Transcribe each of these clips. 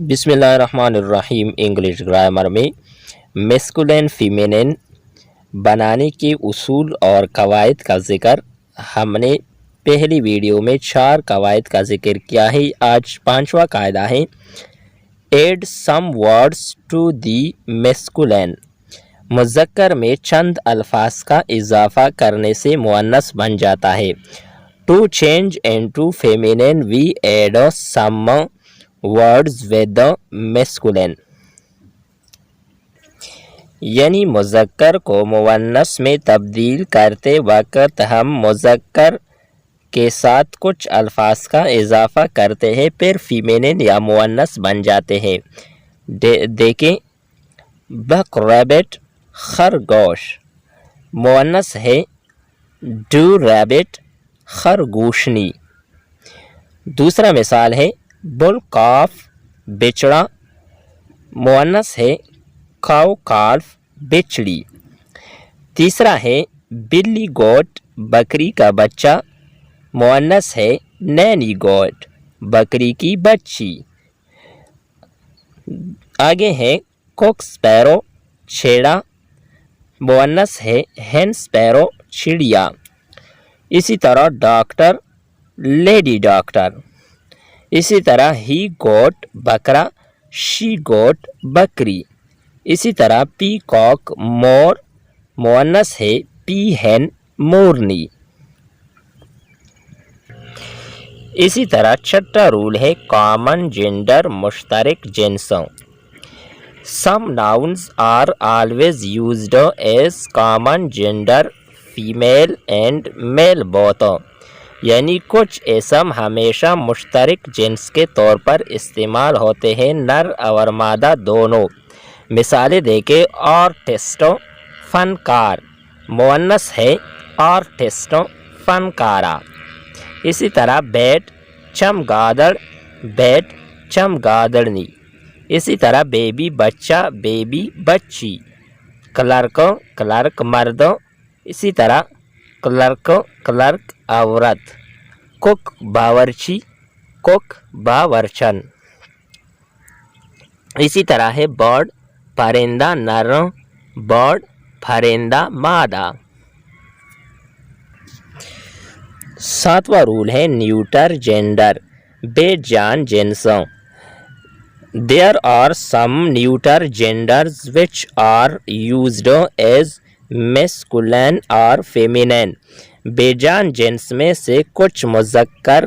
बिस्मिल्लाहिर्रहमानिर्रहीम। English grammar में masculine फीमेनिन बनाने के उसूल और कवायद का ज़िक्र हमने पहली वीडियो में 4 कवायद का ज़िक्र किया है। आज 5वां कायदा है add some words to the masculine. मुज़क्कर में चंद अल्फाज का इजाफ़ा करने से मुअन्नस बन जाता है। To change into feminine we add some words with masculine. यानी मुज़क्कर को मुअन्नस में तब्दील करते वक्त हम मुज़क्कर के साथ कुछ अल्फाज का इजाफ़ा करते हैं, फिर फीमेनिन या मुअन्नस बन जाते हैं। देखें, बक रैबिट खरगोश मुअन्नस है, डू रैबिट खरगोशनी। दूसरा मिसाल है बुल काफ बिचड़ा मुअन्नस है, काऊ काल्फ बिचड़ी। तीसरा है बिल्ली गोट बकरी का बच्चा मुअन्नस है, नैनी गोट बकरी की बच्ची। आगे है कुक स्पैरो छेड़ा मुअन्नस है, हेन स्पैरो चिड़िया। इसी तरह डॉक्टर लेडी डॉक्टर। इसी तरह ही गोट बकरा, शी गोट बकरी। इसी तरह पी कॉक मोर मुअन्नस है, पी हेन मोरनी। इसी तरह छठा रूल है कॉमन जेंडर मुश्तरक जिन्सों। Some nouns are always used as common gender female and male both. यानी कुछ इसम हमेशा मुश्तरक जिन्स के तौर पर इस्तेमाल होते हैं, नर और मादा दोनों। मिसालें देखें, आर्टिस्टो फनकार मुअन्नस है, आर्टिस्टो फनकारा। इसी तरह बैट चमगादड़, बैट चमगादड़नी। इसी तरह बेबी बच्चा, बेबी बच्ची। क्लर्क क्लर्क मर्दों। इसी तरह क्लर्क क्लर्क औरत। कुक बावर्ची, कुक बावर्चन। इसी तरह है बर्ड परिंदा नर, बर्ड परिंदा मादा। 7वां रूल है न्यूटर जेंडर बेजान जिन्सों। There are some neuter genders which are used as masculine or feminine. बेजान जिन्स में से कुछ मुज़क्कर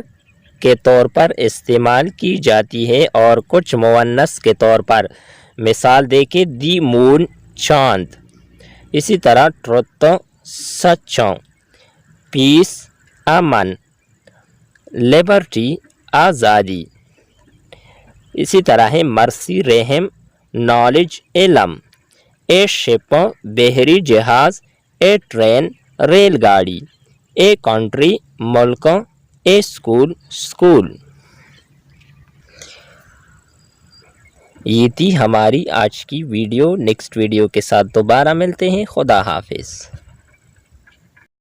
के तौर पर इस्तेमाल की जाती है और कुछ मुअन्नस के तौर पर। मिसाल देखिए, दी मून चांद। इसी तरह ट्रुथ सच्चों, पीस अमन, लिबर्टी आज़ादी। इसी तरह है मर्सी रहम, नॉलेज इलम। ए शिप बहरी जहाज़, ए ट्रेन रेलगाड़ी, ए कंट्री मुल्क, ए स्कूल स्कूल। ये थी हमारी आज की वीडियो। नेक्स्ट वीडियो के साथ दोबारा मिलते हैं। खुदा हाफिज़।